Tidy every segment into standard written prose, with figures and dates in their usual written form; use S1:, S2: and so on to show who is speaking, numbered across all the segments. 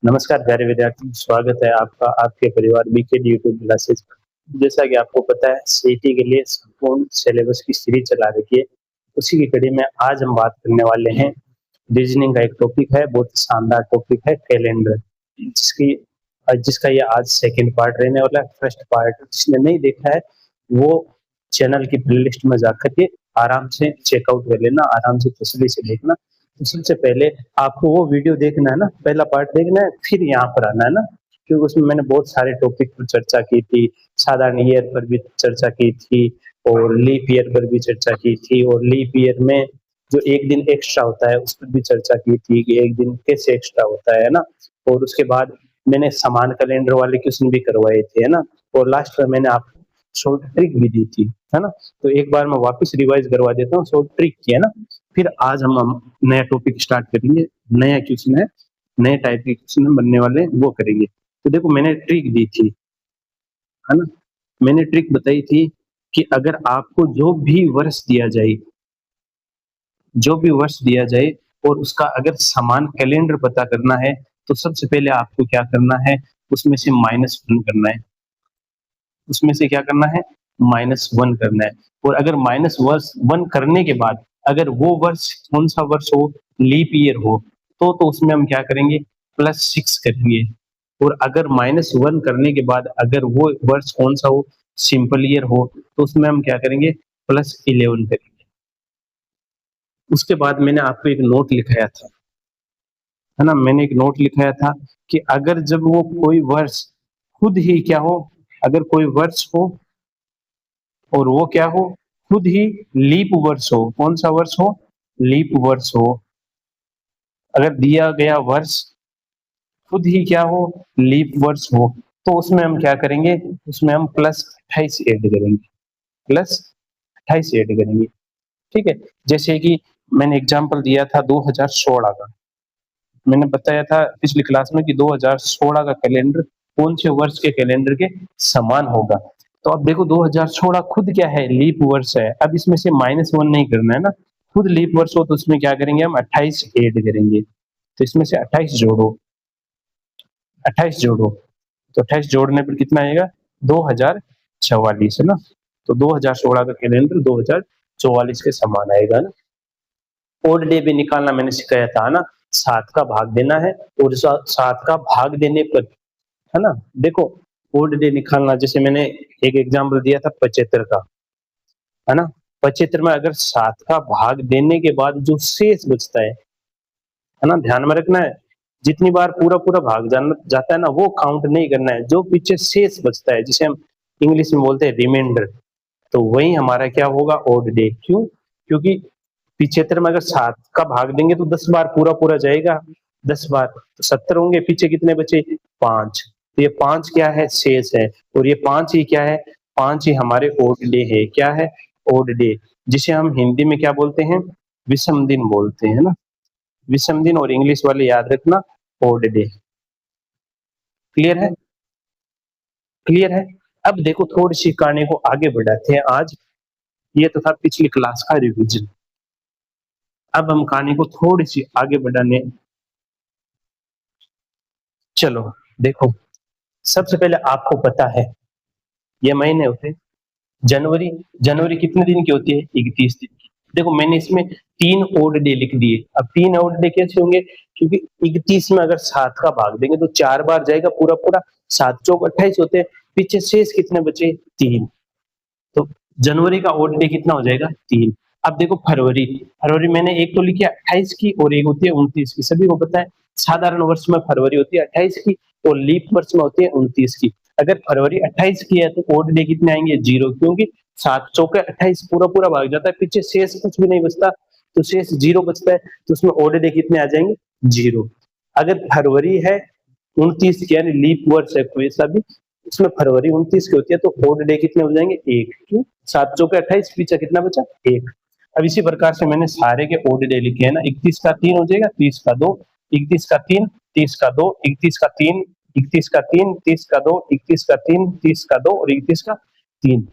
S1: नमस्कार प्यारे विद्यार्थी, स्वागत है आपका आपके परिवार बीके यूट्यूब क्लासेस पर। जैसा कि आपको पता है सीईटी के लिए संपूर्ण सिलेबस की सीरीज चला रखी है। उसी की कड़ी में आज हम बात करने वाले हैं। रीजनिंग का एक टॉपिक है, बहुत शानदार टॉपिक है कैलेंडर, जिसका ये आज सेकंड पार्ट रहने वाला है। फर्स्ट पार्ट जिसने नहीं देखा है वो चैनल की प्लेलिस्ट में जाकर के आराम से चेकआउट कर लेना, आराम से तसल्ली से देखना। तो सबसे पहले आपको वो वीडियो देखना है ना, पहला पार्ट देखना है, फिर यहाँ पर आना है ना, क्योंकि उसमें मैंने बहुत सारे टॉपिक पर चर्चा की थी। साधारण ईयर पर भी चर्चा की थी और लीप ईयर पर भी चर्चा की थी, और लीप ईयर में जो एक दिन एक्स्ट्रा होता है उस पर भी चर्चा की थी कि एक दिन कैसे एक्स्ट्रा होता है ना। और उसके बाद मैंने समान कैलेंडर वाले क्वेश्चन भी करवाए थे, है ना। और लास्ट में मैंने आपको शॉर्ट ट्रिक भी दी थी, है ना। तो एक बार मैं वापस रिवाइज करवा देता हूँ शॉर्ट ट्रिक की, है ना। फिर आज हम नया टॉपिक स्टार्ट करेंगे। नया क्वेश्चन है, नए टाइप के क्वेश्चन बनने वाले हैं, वो करेंगे। तो देखो मैंने ट्रिक दी थी, है ना। मैंने ट्रिक बताई थी कि अगर आपको जो भी वर्ष दिया जाए, जो भी वर्ष दिया जाए और उसका अगर समान कैलेंडर पता करना है, तो सबसे पहले आपको क्या करना है, उसमें से -1 करना है। उसमें से क्या करना है, -1 करना है। और अगर -1 करने के बाद अगर वो वर्ष कौन सा वर्ष हो, लीप ईयर हो, तो उसमें हम क्या करेंगे, +6 करेंगे। और अगर -1 करने के बाद अगर वो वर्ष कौन सा हो, सिंपल ईयर हो, तो उसमें हम क्या करेंगे, +11 करेंगे। उसके बाद मैंने आपको एक नोट लिखाया था, है ना। मैंने एक नोट लिखाया था कि अगर जब वो कोई वर्ष खुद ही क्या हो, अगर कोई वर्ष हो और वो क्या हो, खुद ही लीप वर्ष हो, कौन सा वर्ष हो, लीप वर्ष हो। अगर दिया गया वर्ष खुद ही क्या हो, लीप वर्ष हो, तो उसमें हम क्या करेंगे, उसमें हम +28 ऐड करेंगे, +28 ऐड करेंगे। ठीक है। जैसे कि मैंने एग्जांपल दिया था 2016 का, मैंने बताया था पिछली क्लास में कि 2016 का कैलेंडर कौन से वर्ष के कैलेंडर के समान होगा। तो अब देखो 2016 खुद क्या है, लीप वर्ष है। अब इसमें से -1 नहीं करना है ना, खुद लीप वर्ष हो तो उसमें क्या करेंगे, हम 28 ऐड करेंगे। तो इसमें से 28 जोड़ो, 28 जोड़ो, तो 28 जोड़ने पर कितना आएगा, 2044, है ना। तो 2016 का कैलेंडर 2044 के समान आएगा ना। ओड डे भी निकालना मैंने सिखाया था ना, 7 का भाग देना है और 7 का भाग देने पर, है ना। देखो ओड डे निकालना, जैसे मैंने एक एग्जांपल दिया था 75 का, है ना। 75 में अगर 7 का भाग देने के बाद जो शेष बचता है ना, ध्यान में रखना है, जितनी बार पूरा पूरा भाग जाता है ना, वो काउंट नहीं करना है। जो पीछे शेष बचता है, जिसे हम इंग्लिश में बोलते हैं रिमाइंडर, तो वही हमारा क्या होगा, ओड डे। क्यों, क्योंकि 75 में अगर 7 का भाग देंगे तो 10 बार पूरा पूरा जाएगा, 10 बार तो 70 होंगे, पीछे कितने बचे, 5। तो ये 5 क्या है, शेष है। और ये 5 ही क्या है, 5 ही हमारे ओड डे है। क्या है, ओड डे, जिसे हम हिंदी में क्या बोलते हैं, विषम दिन बोलते हैं ना, विषम दिन। और इंग्लिश वाले याद रखना, ओड डे। क्लियर है, क्लियर है। अब देखो थोड़ी सी कहानी को आगे बढ़ाते हैं आज। ये तो था पिछली क्लास का रिवीजन। अब हम कहानी को थोड़ी सी आगे बढ़ाने, चलो देखो। सबसे पहले आपको पता है ये महीने होते हैं, जनवरी, जनवरी कितने दिन की होती है, 31 दिन की। देखो मैंने इसमें 3 ओड डे लिख दिए। अब 3 ओड डे कैसे होंगे, क्योंकि 31 में अगर 7 का भाग देंगे तो 4 बार जाएगा पूरा पूरा, 7 चौक 28 होते हैं, पीछे शेष कितने बचे, 3। तो जनवरी का ओड डे कितना हो जाएगा, 3। अब देखो फरवरी, फरवरी मैंने एक तो लिखी है 28 की और एक होती है 29 की। सभी को पता है साधारण वर्ष में फरवरी होती है 28 की और लीप वर्ष में होती है 29 की। अगर फरवरी 28 की है तो ओड डे कितने आएंगे, 0, क्योंकि 7 चौके 28 पूरा पूरा भाग जाता है, पीछे शेष कुछ भी नहीं बचता, तो शेष 0 बचता है, तो उसमें ओड डे कितने आ जाएंगे, 0। अगर फरवरी है 29 की, यानी लीप वर्ष है कोई सा भी, उसमें फरवरी 29 की होती है, तो ओड डे कितने हो जाएंगे, 1। क्यों, 7 चौके 28, पीछे कितना बचा, 1। अब इसी प्रकार से मैंने सारे के ओड डे लिखे है ना। 31 का 3 हो जाएगा, 30 का 2, 31 का 3, 30 का 2, 31 का 3, 31 का 3, 30 का 2, 31 का 3, 30 का 2 और 31 का 3।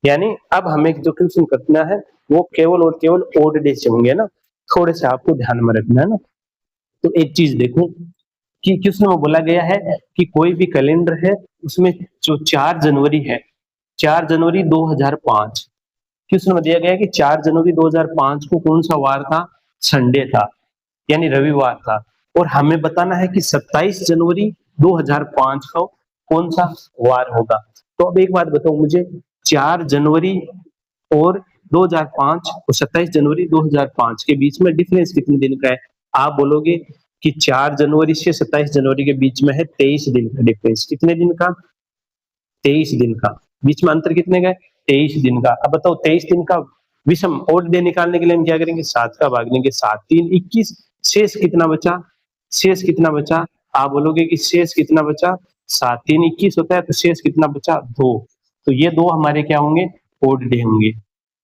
S1: यानी अब हमें जो क्वेश्चन करना है वो केवल और केवल ओड डे से होंगे ना। थोड़े से आपको ध्यान में रखना है ना। तो एक चीज देखो, कि क्वेश्चन में बोला गया है कि कोई भी कैलेंडर है उसमें जो 4 जनवरी है, 4 जनवरी 2005, क्वेश्चन में दिया गया है कि 4 जनवरी 2005 को कौन सा वार था? संडे था, यानी रविवार था। और हमें बताना है कि 27 जनवरी 2005 को कौन सा वार होगा। तो अब एक बात बताओ मुझे, 4 जनवरी और 2005 और 27 जनवरी 2005 के बीच में डिफरेंस कितने दिन का है? आप बोलोगे कि 4 जनवरी से 27 जनवरी के बीच में है 23 दिन का डिफरेंस। कितने दिन का? 23 दिन का। बीच में अंतर कितने का है? 23 दिन का। अब बताओ 23 दिन का विषम ओड डे निकालने के लिए हम क्या करेंगे? 7 का भाग देंगे, 7 3 21, शेष कितना बचा? शेष कितना बचा? आप बोलोगे कि शेष कितना बचा? 7 3 21 होता है, तो शेष कितना बचा? 2। तो ये 2 हमारे क्या होंगे? ओड डे होंगे।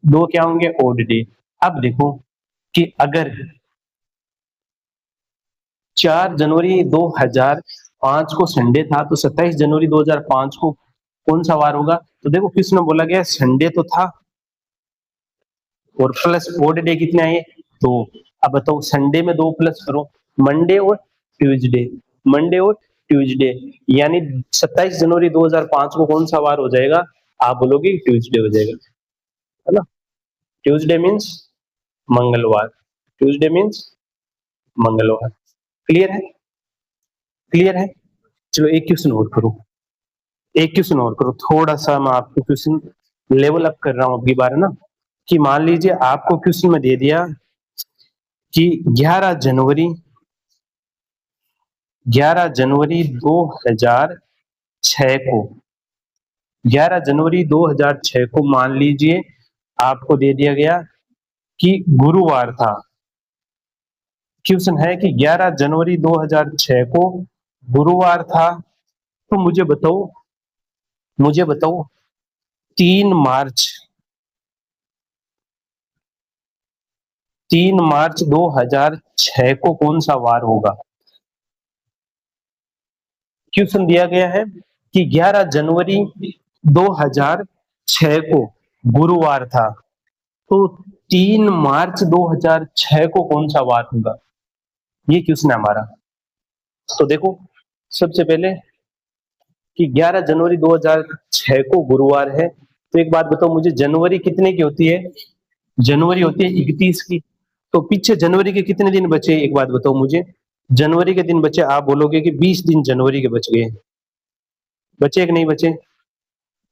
S1: 2 क्या होंगे? Odd day. अब देखो कि अगर 4 जनवरी 2005 को संडे था, तो 27 जनवरी 2005 को कौन सा वार होगा? तो देखो क्वेश्चन में बोला गया संडे तो था और प्लस ओड डे कितने आए? 2। अब बताओ संडे में 2 प्लस करो, मंडे और ट्यूसडे, मंडे और ट्यूसडे, यानी 27 जनवरी 2005 को कौन सा वार हो जाएगा? आप बोलोगे ट्यूसडे हो जाएगा, है ना? ट्यूसडे मीन्स मंगलवार, ट्यूसडे मीन्स मंगलवार। क्लियर है? क्लियर है? चलो एक क्वेश्चन और करो, एक क्वेश्चन और करो, थोड़ा सा मैं आपको क्वेश्चन लेवल अप कर रहा हूँ अगली बार, है ना? कि मान लीजिए आपको क्वेश्चन में दे दिया कि 11 जनवरी 2006 को, 11 जनवरी 2006 को मान लीजिए आपको दे दिया गया कि गुरुवार था। क्वेश्चन है कि 11 जनवरी 2006 को गुरुवार था, तो मुझे बताओ 3 मार्च 2006 को कौन सा वार होगा? क्वेश्चन दिया गया है कि 11 जनवरी 2006 को गुरुवार था, तो 3 मार्च 2006 को कौन सा वार होगा? ये क्वेश्चन है हमारा। तो देखो सबसे पहले कि 11 जनवरी 2006 को गुरुवार है, तो एक बात बताओ मुझे, जनवरी कितने की होती है? जनवरी होती है 31 की। तो पीछे जनवरी के कितने दिन बचे? एक बात बताओ मुझे, जनवरी के दिन बचे, आप बोलोगे कि 20 दिन जनवरी के बच गए। बचे कि नहीं बचे?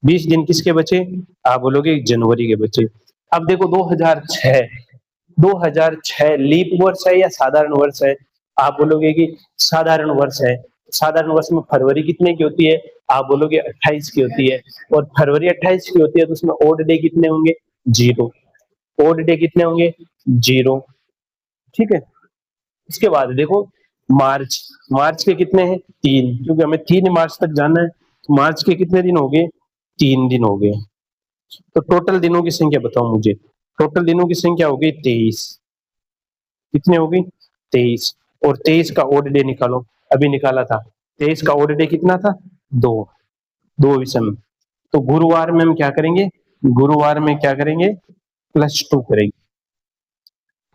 S1: 20 दिन किसके बचे? आप बोलोगे जनवरी के बचे। अब देखो 2006 लीप वर्ष है या साधारण वर्ष है? आप बोलोगे कि साधारण वर्ष है। साधारण वर्ष में फरवरी कितने की होती है? आप बोलोगे 28 की होती है। और फरवरी 28 की होती है, तो उसमें ओड डे कितने होंगे? 0। ओड डे कितने होंगे? 0। ठीक है। इसके बाद देखो मार्च, मार्च के कितने हैं? 3, क्योंकि हमें 3 मार्च तक जाना है, तो मार्च के कितने दिन हो गए? 3 दिन हो गए। तो टोटल दिनों की संख्या बताओ मुझे, टोटल दिनों की संख्या हो गई 23। कितने हो गई? 23। और 23 का ओड डे निकालो, अभी निकाला था। 23 का ओड डे कितना था? 2, 2 विषम। तो गुरुवार में हम क्या करेंगे? गुरुवार में क्या करेंगे? +2 करेंगे।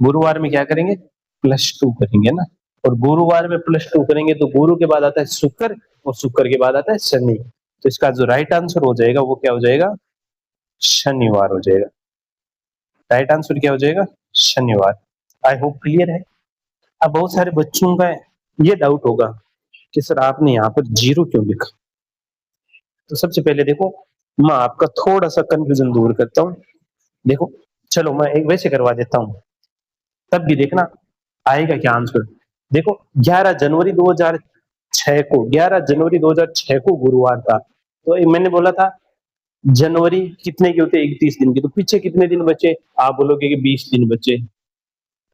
S1: गुरुवार में क्या करेंगे? +2 करेंगे ना। और गुरुवार में +2 करेंगे तो गुरु के बाद आता है शुक्र, और शुक्र के बाद आता है शनि। तो इसका जो राइट आंसर हो जाएगा वो क्या हो जाएगा? शनिवार हो जाएगा। राइट आंसर क्या हो जाएगा? शनिवार। आई होप क्लियर है। अब बहुत सारे बच्चों का ये डाउट होगा कि सर आपने यहाँ पर 0 क्यों लिखा? तो सबसे पहले देखो मैं आपका थोड़ा सा कंफ्यूजन दूर करता हूँ। देखो चलो मैं एक वैसे करवा देता हूँ, तब भी देखना आएगा क्या आंसर। देखो 11 जनवरी 2006 को, 11 जनवरी 2006 को गुरुवार था, तो मैंने बोला था जनवरी कितने की होते हैं? 31 दिन की। तो पीछे कितने दिन बचे? आप बोलोगे कि 20 दिन बचे।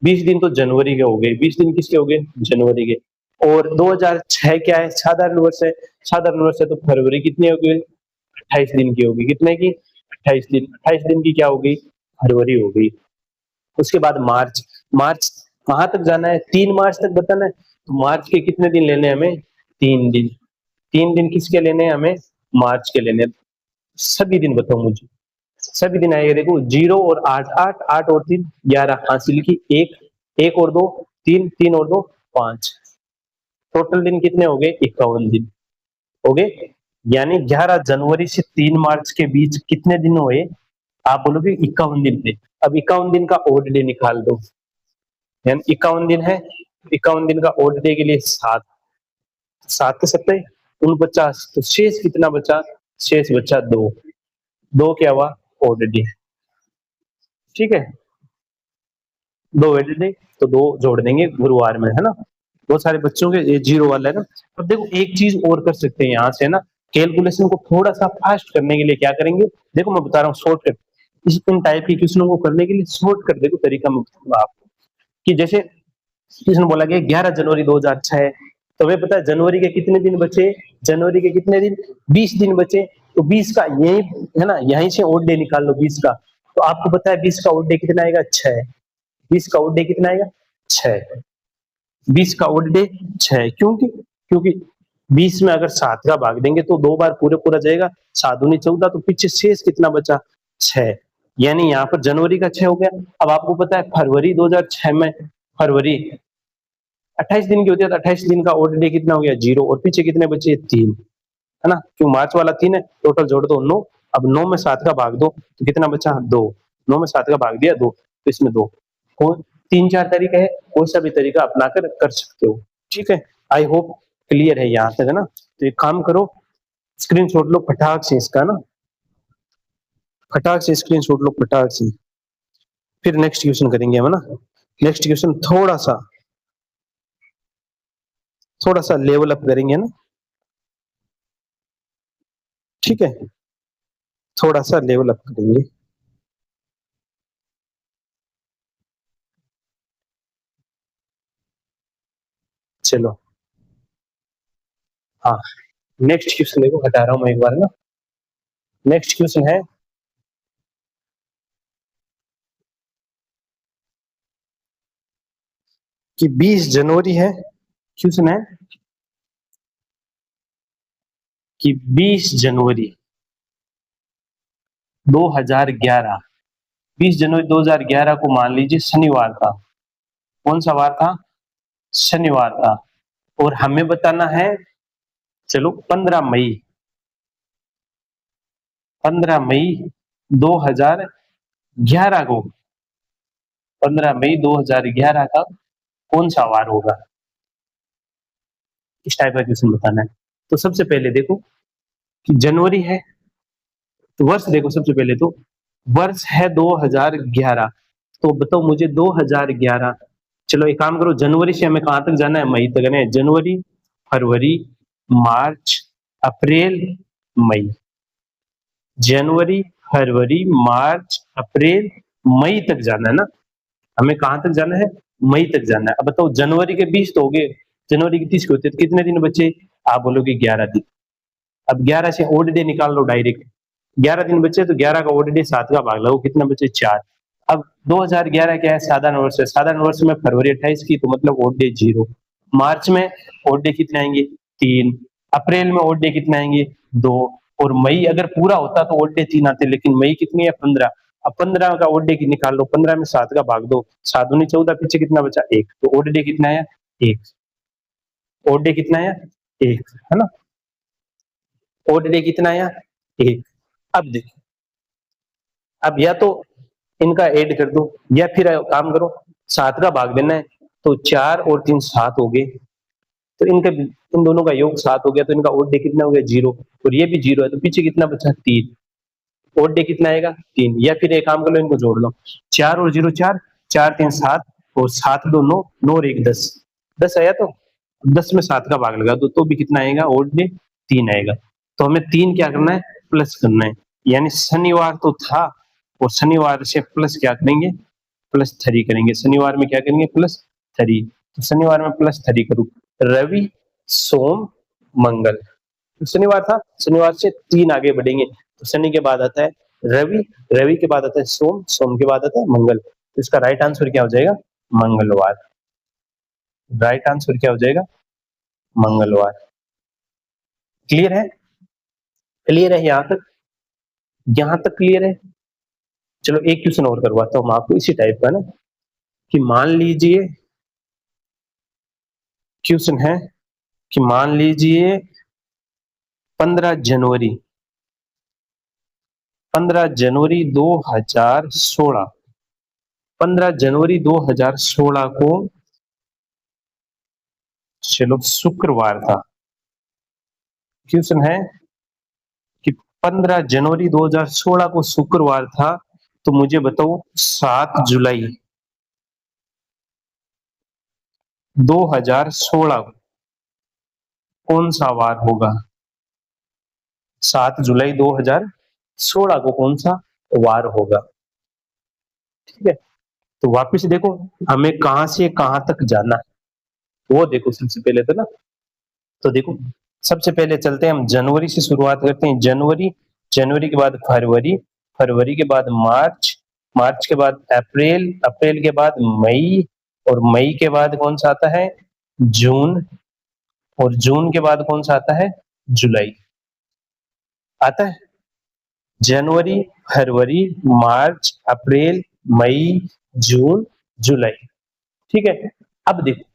S1: 20 दिन तो जनवरी के हो गए, 20 दिन किसके हो गए? जनवरी के। और 2006 क्या है? साधारण वर्ष है। साधारण वर्ष है तो फरवरी कितनी हो गई? 28 दिन की होगी। कितने की? 28 दिन। 28 दिन की क्या हो गई? फरवरी हो गई। उसके बाद मार्च, मार्च कहाँ तक जाना है? 3 मार्च तक बताना है। तो मार्च के कितने दिन लेने हैं हमें? 3 दिन। 3 दिन किसके लेने हैं हमें? मार्च के लेने हैं। सभी दिन बताओ मुझे, सभी दिन आएगा। देखो 0 और 8, 8 8 और 3 11 हासिल की, 1 1 और 2 3 3 और 2 5। टोटल दिन कितने हो गए? 51 दिन हो गए। यानी 11 जनवरी से 3 मार्च के बीच कितने दिन हुए? आप बोलोगे 51 दिन थे। अब 51 दिन का ओड डे निकाल दो, यानी 51 दिन है, 51 दिन का ओड डे के लिए 7, 7 के 7 49, तो शेष कितना बचा? शेष बचा 2, 2 क्या हुआ? Odd day. ठीक है, 2 वेडनेसडे, तो 2 जोड़ देंगे गुरुवार में, है ना। बहुत सारे बच्चों के ये जीरो वाला है ना। अब देखो एक चीज और कर सकते हैं यहाँ से ना, कैलकुलेशन को थोड़ा सा फास्ट करने के लिए क्या करेंगे, देखो मैं बता रहा हूँ शॉर्टकट। इन टाइप के क्वेश्चनों को करने के लिए शॉर्टकट देखो तरीका मैं बताऊंगा आपको, कि जैसे किसने बोला कि 11 जनवरी 2006, तो हमें पता है जनवरी के कितने दिन बचे? जनवरी के कितने दिन? 20 दिन बचे। तो 20 का यही है ना, यहीं से ओड डे निकाल लो 20 का। तो आपको पता है 20 का ओड डे कितना आएगा? 6। 20 का ओड डे कितना आएगा? 6। 20 का ओड डे 6, क्योंकि क्योंकि 20 में अगर 7 का भाग देंगे तो 2 बार पूरे पूरा जाएगा, 7 दूनी 14, तो पीछे शेष कितना बचा? 6। यानी यहाँ पर जनवरी का 6 हो गया। अब आपको पता है फरवरी 2006 में, फरवरी 28 दिन की होती है, तो 28 दिन का ओड डे कितना हो गया? 0, और पीछे कितने बचे? 3, है ना, क्यों मार्च वाला 3 है, टोटल जोड़ दो 9। अब 9 में 7 का भाग दो तो कितना बचा? 2। 9 में 7 का भाग दिया 2, तो इसमें 2। को 3-4 तरीके है, कोई सा भी तरीका अपनाकर कर सकते हो। ठीक है, आई होप क्लियर है यहाँ तक, है ना। तो एक काम करो, स्क्रीनशॉट लो फटाक से इसका ना, फटाक से स्क्रीनशॉट लो फटाक से, फिर नेक्स्ट क्वेश्चन करेंगे हम, है ना। नेक्स्ट क्वेश्चन थोड़ा सा लेवल अप करेंगे ना, ठीक है, थोड़ा सा लेवल अप करेंगे। चलो, हाँ, नेक्स्ट क्वेश्चन देखो, हटा रहा हूं मैं एक बार ना। नेक्स्ट क्वेश्चन है कि 20 जनवरी है, क्वेश्चन है कि 20 जनवरी 2011, 20 जनवरी 2011 को मान लीजिए शनिवार था। कौन सा वार था? शनिवार था। और हमें बताना है, चलो 15 मई, 15 मई 2011 को, 15 मई 2011 का कौन सा वार होगा? इस टाइप का क्वेश्चन बताना है। तो सबसे पहले देखो कि जनवरी है, तो वर्ष देखो, सबसे पहले तो वर्ष है 2011, तो बताओ मुझे 2011, चलो एक काम करो, जनवरी से हमें कहां तक जाना है? मई तक, है जनवरी, फरवरी, मार्च, अप्रैल, मई। जनवरी, फरवरी, मार्च, अप्रैल, मई तक जाना है ना, हमें कहां तक जाना है? मई तक जाना है। अब बताओ जनवरी के 20 तो हो गए, जनवरी की 30 के होते, तो कितने दिन बचे? आप बोलोगे 11 दिन। अब 11 से ओड डे निकाल लो डायरेक्ट, 11 दिन बचे, तो 11 का ओड डे 7 का भाग लो, कितना बचे? 4। अब 2011 क्या है? साधारण वर्ष है, साधारण वर्ष में फरवरी 28 की, तो मतलब ओड डे 0। मार्च में ओड डे कितने आएंगे? 3। अप्रैल में ओड डे कितने आएंगे? 2। और मई अगर पूरा होता तो ओड डे 3 आते, लेकिन मई कितनी है? 15। अब 15 का ओड डे निकाल लो, 15 में 7 का भाग दो, 7 दूनी 14, पीछे कितना बचा? 1, तो ओड डे कितना आया? 1। ओड डे कितना आया? 1, है ना। ओड डे कितना आया? 1। अब देखो, अब या तो इनका ऐड कर दो, या फिर काम करो, 7 का भाग देना है, तो 4 और 3 7 हो गए, तो इनका, इन दोनों का योग 7 हो गया, तो इनका ओड डे कितना हो गया? 0, और ये भी 0 है, तो पीछे कितना बचा? 3। ओड डे कितना आएगा? 3। या फिर एक काम कर लो, इनको जोड़ लो, 4 और 0 4, 4 3 7, और 7 2 9, 9 और 1 10, 10 आया, तो 10 में 7 का भाग लगा दो, तो भी कितना आएगा? ओड डे 3 आएगा। तो हमें 3 क्या करना है? प्लस करना है, यानी शनिवार तो था, और शनिवार से प्लस क्या करेंगे? +3 करेंगे। शनिवार में क्या करेंगे? +3। तो शनिवार में +3 करूं, रवि, सोम, मंगल। तो शनिवार था, शनिवार से 3 आगे बढ़ेंगे, तो शनि के बाद आता है रवि, रवि के बाद आता है सोम, सोम के बाद आता है मंगल। तो इसका राइट आंसर क्या हो जाएगा? मंगलवार। राइट आंसर क्या हो जाएगा? मंगलवार। क्लियर है? क्लियर है यहाँ तक? यहाँ तक क्लियर है? चलो एक क्वेश्चन और करवाता हूँ मैं आपको इसी टाइप का ना, कि मान लीजिए क्वेश्चन है कि मान लीजिए 15 जनवरी 2016 15 जनवरी 2016 को चलो शुक्रवार था। क्वेश्चन है कि 15 जनवरी 2016 को शुक्रवार था, तो मुझे बताओ 7 जुलाई 2016 कौन सा वार होगा? 7 जुलाई 2016 को कौन सा वार होगा? ठीक है, तो वापस देखो हमें कहां से कहां तक जाना है वो देखो सबसे पहले तो ना। तो देखो सबसे पहले चलते हैं हम जनवरी से शुरुआत करते हैं। जनवरी, जनवरी के बाद फरवरी, फरवरी के बाद मार्च, मार्च के बाद अप्रैल, अप्रैल के बाद मई, और मई के बाद कौन सा आता है? जून, और जून के बाद कौन सा आता है? जुलाई आता है। जनवरी, फरवरी, मार्च, अप्रैल, मई, जून, जुलाई। ठीक है, अब देखो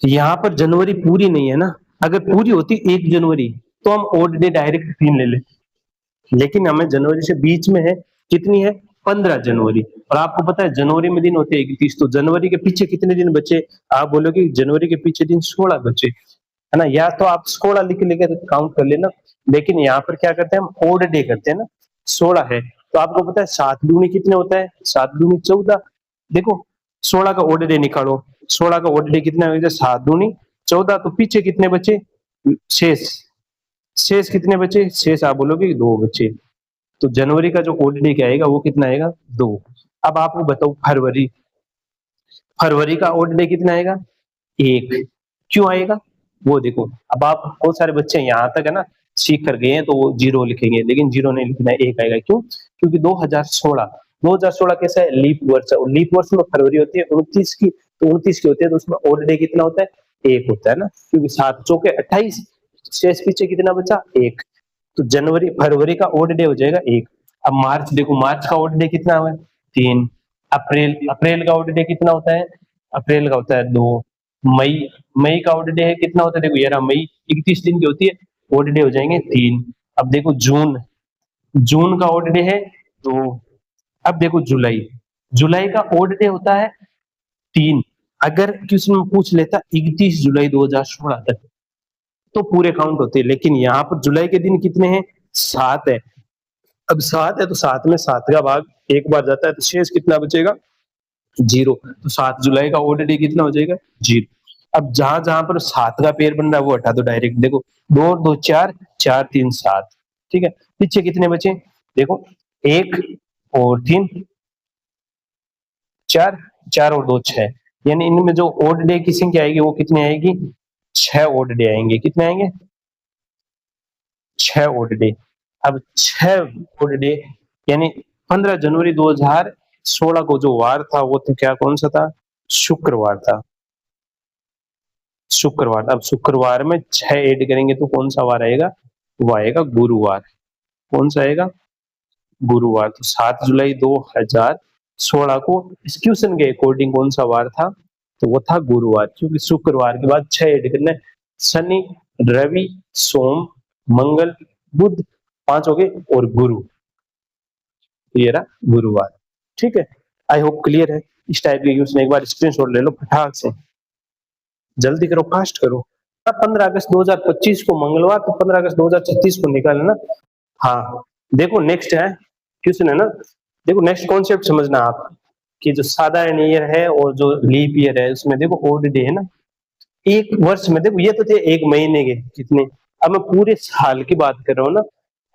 S1: यहां पर जनवरी पूरी नहीं है ना, अगर पूरी होती 1 जनवरी तो हम ओड डे डायरेक्ट 3 ले लेते, लेकिन हमें जनवरी से बीच में है, कितनी है? 15 जनवरी। और आपको पता है जनवरी में दिन होते हैं 31, तो जनवरी के पीछे कितने दिन बचे? आप बोलोगे जनवरी के पीछे दिन 16 बचे, है ना? या तो आप 16 लिख लेकर काउंट कर लेना, लेकिन यहाँ पर क्या करते हैं हम ओड डे करते हैं ना। 16 है तो आपको पता है 7 दूनी कितने होता है? 7 दूनी 14। देखो 16 का ओड डे निकालो, 16 का ओड डे कितना हो गया? 7 दूनी 14। तो पीछे कितने बचे? शेष, शेष कितने बचे? शेष आप बोलोगे 2 बचे। तो जनवरी का जो ओड डे क्या आएगा वो कितना आएगा? 2। अब आपको बताओ फरवरी, फरवरी का ओड डे कितना आएगा? 1। क्यों आएगा वो देखो। अब आप बहुत सारे बच्चे यहाँ तक है ना सीख कर गए हैं तो वो 0 लिखेंगे, लेकिन 0 नहीं लिखना है, 1 आएगा। क्यों? क्योंकि 2016 कैसा है? लीप वर्ष है, और लीप वर्ष में फरवरी होती है 29 की, तो 29 की होती है, तो उसमें ओड डे कितना होता है? 1 होता है ना, क्योंकि 7 चौके 28, शेष पीछे कितना बचा? 1। तो जनवरी फरवरी का ओड डे हो जाएगा 1। अब मार्च देखो, मार्च का ओड डे कितना है? 3। अप्रैल, अप्रैल का ओड डे कितना होता है? अप्रैल का होता है 2। मई, मई का ओड डे है कितना होता है? देखो 11 मई 31 दिन की होती है, ओड डे हो जाएंगे 3। अब देखो जून, जून का ओड डे है 2। अब देखो जुलाई, जुलाई का ओड डे होता है 3। अगर क्वेश्चन में पूछ लेता 31 जुलाई 2016 तक तो पूरे काउंट होते, लेकिन यहाँ पर जुलाई के दिन कितने हैं? 7 है। अब 7 है तो 7 में 7 का भाग 1 बार जाता है, तो शेष कितना बचेगा? 0। तो 7 जुलाई का ओड डे कितना हो जाएगा? 0। अब जहां जहां पर 7 का पेयर बन रहा है वो हटा दो डायरेक्ट। देखो 2 और 2 4, 4 3 7। ठीक है, पीछे कितने बचे? देखो 1 और 3 4, 4 और 2 6, यानी इनमें जो ओड डे की संख्या आएगी वो कितनी आएगी? 6 ओड डे आएंगे। कितने आएंगे? 6 ओड डे। अब 6 ओड डे यानी 15 जनवरी 2016 को जो वार था वो तो क्या कौन सा था? शुक्रवार था, शुक्रवार। अब शुक्रवार में 6 ऐड करेंगे तो कौन सा वार आएगा? वो आएगा गुरुवार। कौन सा आएगा? गुरुवार। तो 7 जुलाई 2016 को इस क्वेश्चन के अकॉर्डिंग कौन सा वार था? तो वो था गुरुवार, क्योंकि शुक्रवार के बाद 6 ऐड करना है। शनि, रवि, सोम, मंगल, बुध, 5 हो गए, और गुरु, ये रहा गुरुवार। ठीक है, आई होप क्लियर है। इस टाइप के क्वेश्चन एक बार स्क्रीनशॉट ले लो फटाक से, जल्दी करो, फास्ट करो। 15 अगस्त 2025 को मंगलवार, तो 15 अगस्त 2036 को निकालना ना। हाँ देखो नेक्स्ट है क्वेश्चन है ना, देखो नेक्स्ट कॉन्सेप्ट समझना आप, कि जो साधारण ईयर है और जो लीप ईयर है उसमें देखो ओड डे है ना। एक वर्ष में देखो ये तो थे एक महीने के कितने, अब मैं पूरे साल की बात कर रहा हूँ ना।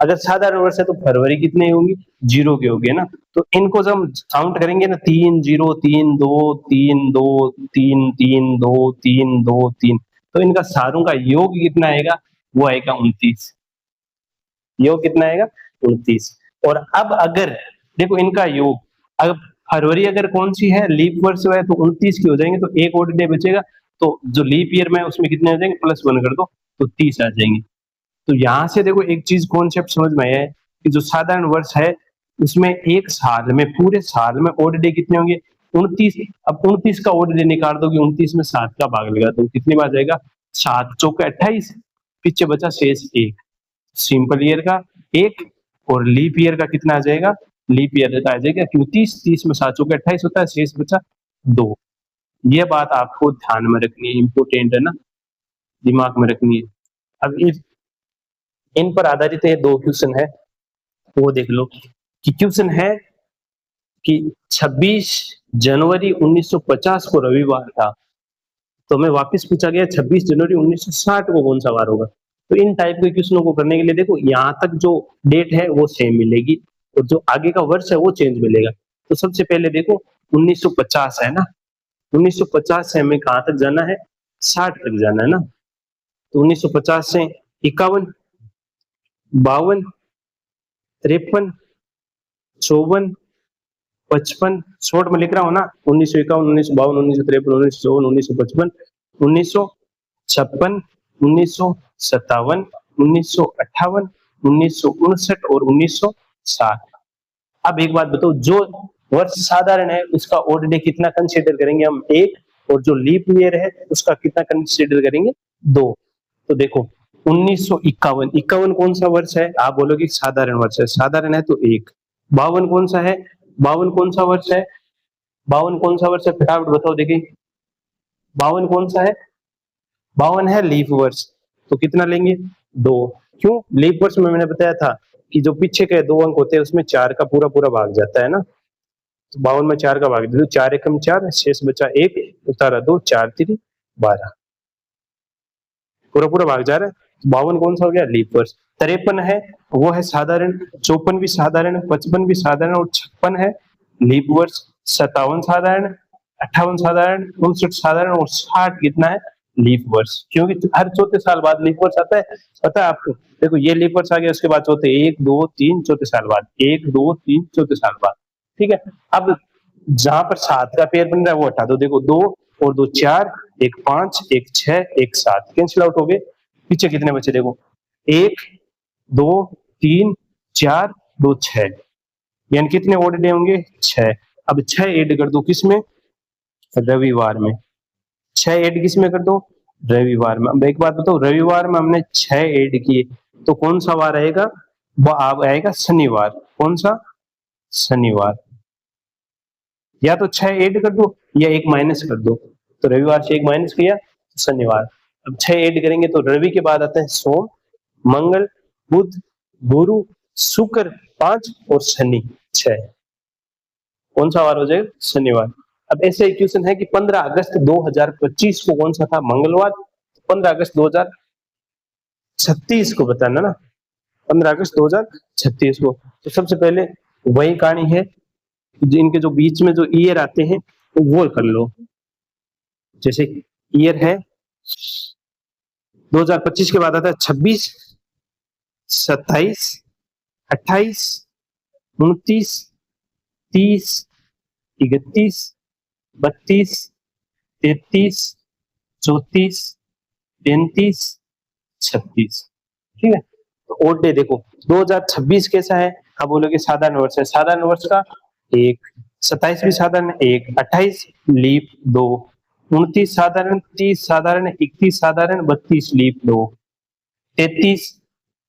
S1: अगर साधारण वर्ष है तो फरवरी कितने होंगी? 0 के होंगे ना। तो इनको जब हम काउंट करेंगे ना, 3 0 3 2 3 2 3 3 2 3 2 3, तो इनका सारों का योग कितना आएगा? वो आएगा 29। योग कितना आएगा? 29। और अब अगर देखो इनका योग, अब फरवरी अगर कौन सी है? लीप वर्ष है, तो 29 की हो जाएंगे, तो एक और डे बचेगा। तो जो लीप ईयर में उसमें कितने हो जाएंगे? +1 कर दो तो 30 आ जाएंगे। तो यहाँ से देखो एक चीज कॉन्सेप्ट समझ में आया है कि जो साधारण वर्ष है उसमें एक साल में, पूरे साल में ओड डे कितने होंगे? 29। अब 29 का ओड डे निकाल दो कि 29 में 7 का भाग लगा तो कितनी बार जाएगा? 7 चौके 28, पीछे बचा शेष 1। सिंपल ईयर का 1 और लीप ईयर का कितना आ जाएगा, लीप ईयर का आ जाएगा क्यों 30 में 7 चौके 28 होता है, शेष बचा 2। ये बात आपको ध्यान में रखनी है, इंपोर्टेंट है ना, दिमाग में रखनी है। अब इन पर आधारित ये 2 क्वेश्चन है, वो देख लो कि क्वेश्चन है कि 26 जनवरी 1950 को रविवार था, तो हमें वापस पूछा गया 26 जनवरी 1960 को कौन सा वार होगा। तो इन टाइप के क्वेश्चनों को करने के लिए देखो यहाँ तक जो डेट है वो सेम मिलेगी और जो आगे का वर्ष है वो चेंज मिलेगा। तो सबसे पहले देखो 1950 है ना, 1950 से हमें कहाँ तक जाना है, 60 तक जाना है ना। तो 1950 से 51, 52, 53, 54, 55, शॉर्ट में लिख रहा हूँ ना, 1951, 1952, 1953, 1954, 1955, 1956, 1957, 1958, 1959 और 1960। अब एक बात बताओ, जो वर्ष साधारण है उसका ऑड डे कितना कंसीडर करेंगे हम, 1, और जो लीप ईयर है उसका कितना कंसीडर करेंगे, 2। तो देखो 1951, 51 कौन सा वर्ष है, आप बोलोगे साधारण वर्ष है, साधारण है तो 1। 52 कौन सा है, 52 कौन सा वर्ष है, 52 कौन सा वर्ष है, फटाफट बताओ देखिए, 52 कौन सा है, 52 है लीप वर्ष, तो कितना लेंगे, 2। क्यों, लीप वर्ष में मैंने बताया था कि जो पीछे के 2 अंक होते हैं उसमें 4 का पूरा पूरा भाग जाता है ना, तो 52 में 4 का भाग दे दो, 4 एकम 4, शेष बचा 1, उतारा 2, 4 3 12, पूरा पूरा भाग जा रहा है। 52 कौन सा हो गया, लीप वर्ष। 53 है वो है साधारण, 54 भी साधारण, 55 भी साधारण और 56 है लीप वर्ष। 57 साधारण, 58 साधारण, 59 साधारण और 60 कितना है, लीप वर्ष। क्योंकि हर चौथे साल बाद लीप वर्ष आता है, पता है आपको। देखो ये लीप वर्ष आ गया, उसके बाद चौथे 1 2 3 चौथे साल बाद, 1 2 3 चौथे साल बाद, ठीक है। अब जहां पर 7 का पेयर बन रहा है वो हटा दो, देखो 2 और 2 4, 1 5, 1 6, 1 7, कैंसिल आउट हो गए। पीछे कितने बचे देखो, 1 2 3 4 2 6, यानी कितने ऑड डे होंगे, 6। अब 6 ऐड कर दो किसमें, रविवार में। 6 ऐड किसमें कर दो, रविवार में। अब एक बात बताओ, रविवार में हमने 6 ऐड किए तो कौन सा वार आएगा, वो आएगा शनिवार। कौन सा, शनिवार। या तो 6 ऐड कर दो या 1 माइनस कर दो, तो रविवार से 1 माइनस किया तो शनिवार। अब 6 ऐड करेंगे तो रवि के बाद आता है सोम, मंगल, बुध, गुरु, शुक्र 5 और शनि 6। कौन सा वार हो जाएगा, शनिवार। अब ऐसे इक्वेशन है कि 15 अगस्त 2025 को कौन सा था, मंगलवार। 15 अगस्त 2036 को बताना ना, 15 अगस्त 2036 को। तो सबसे पहले वही कहानी है, इनके जो बीच में जो ईयर आते हैं वो कर लो। जैसे ईयर है 2025 के बाद आता है 26, 27, 28, 29, 30, 31, 32, 33, 34, 35, 36, ठीक है। तो ओड डे देखो 2026 कैसा है, आप बोलोगे साधारण वर्ष है, साधारण वर्ष का 1, 27 भी साधारण 1, 28 लीप 2, 29 साधारण, 30 साधारण, 31 साधारण, 32 लीप 2, 33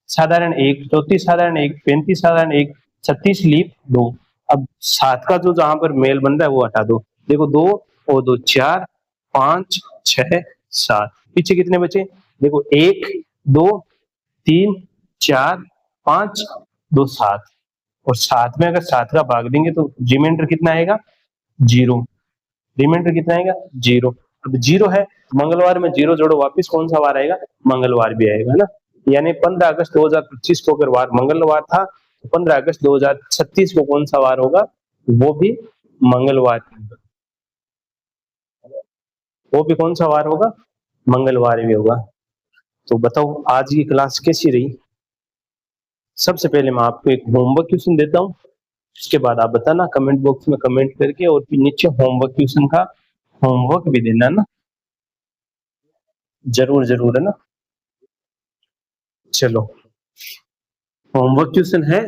S1: साधारण 1, 34 साधारण 1, 35 साधारण 1, 36 लीप 2। अब 7 का जो जहां पर मेल बन रहा है वो हटा दो, देखो 2 और 2 4, 5 6 7, पीछे कितने बचे, देखो 1 2 3 4 5 2 7, और 7 में अगर 7 का भाग देंगे तो रिमाइंडर कितना आएगा, 0। रिमाइंडर कितना आएगा, 0। अब 0 है, मंगलवार में 0 जोड़ो, वापिस कौन सा वार आएगा, मंगलवार भी आएगा ना। यानी 15 अगस्त 2025 को अगर वार मंगलवार था तो 15 अगस्त 2036 को कौन सा वार होगा, वो भी मंगलवार, वो भी कौन सा वार होगा, मंगलवार भी होगा। तो बताओ आज की क्लास कैसी रही। सबसे पहले मैं आपको एक होमवर्क क्वेश्चन देता हूँ, उसके बाद आप बताना कमेंट बॉक्स में कमेंट करके, और फिर नीचे होमवर्क क्वेश्चन का होमवर्क भी देना ना, जरूर जरूर, है ना। चलो होमवर्क क्वेश्चन है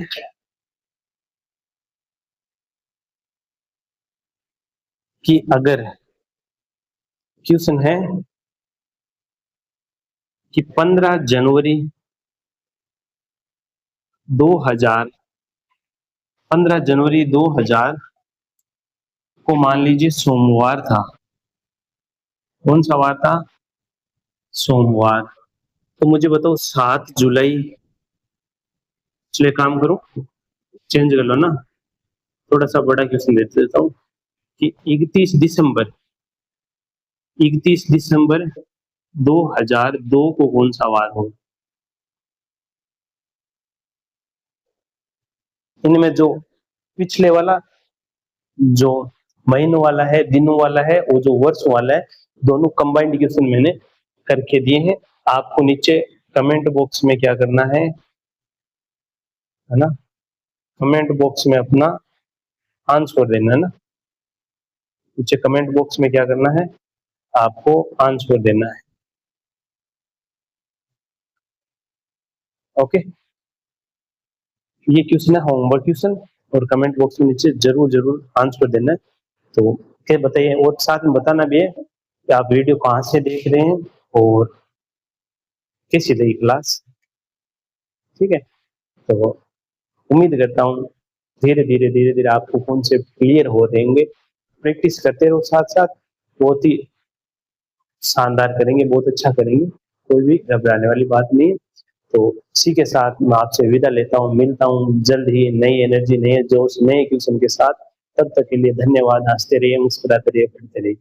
S1: कि अगर, क्वेश्चन है कि 15 जनवरी 2000 15 जनवरी 2000 को मान लीजिए सोमवार था। कौन सा वार था? सोमवार। तो मुझे बताओ 7 जुलाई, चलिए काम करो, चेंज कर लो ना, थोड़ा सा बड़ा क्वेश्चन दे देता हूँ कि 31 दिसंबर 2002 को कौन सा वार हो? इनमें जो पिछले वाला, जो महीनों वाला है, दिनों वाला है, और जो वर्ष वाला है, दोनों कंबाइंड क्वेश्चन मैंने करके दिए हैं। आपको नीचे कमेंट बॉक्स में क्या करना है ना, कमेंट बॉक्स में अपना आंसर देना है ना, नीचे कमेंट बॉक्स में क्या करना है, आपको आंसर देना है। ओके, ये क्वेश्चन है होमवर्क क्वेश्चन, और कमेंट बॉक्स में नीचे जरूर जरूर आंसर देना है। तो क्या बताइए, और साथ में बताना भी है कि आप वीडियो कहाँ से देख रहे हैं और कैसी रही क्लास। ठीक है, तो उम्मीद करता हूँ धीरे धीरे आपको कॉन्सेप्ट क्लियर हो रहेंगे। प्रैक्टिस करते रहो साथ साथ, बहुत ही शानदार करेंगे, बहुत अच्छा करेंगे, कोई भी घबराने वाली बात नहीं है। तो इसी के साथ मैं आपसे विदा लेता हूँ, मिलता हूँ जल्द ही नई एनर्जी, नए जोश, नए क्वेश्चन के साथ। तब तक के लिए धन्यवाद। हंसते रहिए, मुस्कुराते रहिए, पढ़ते रहिए।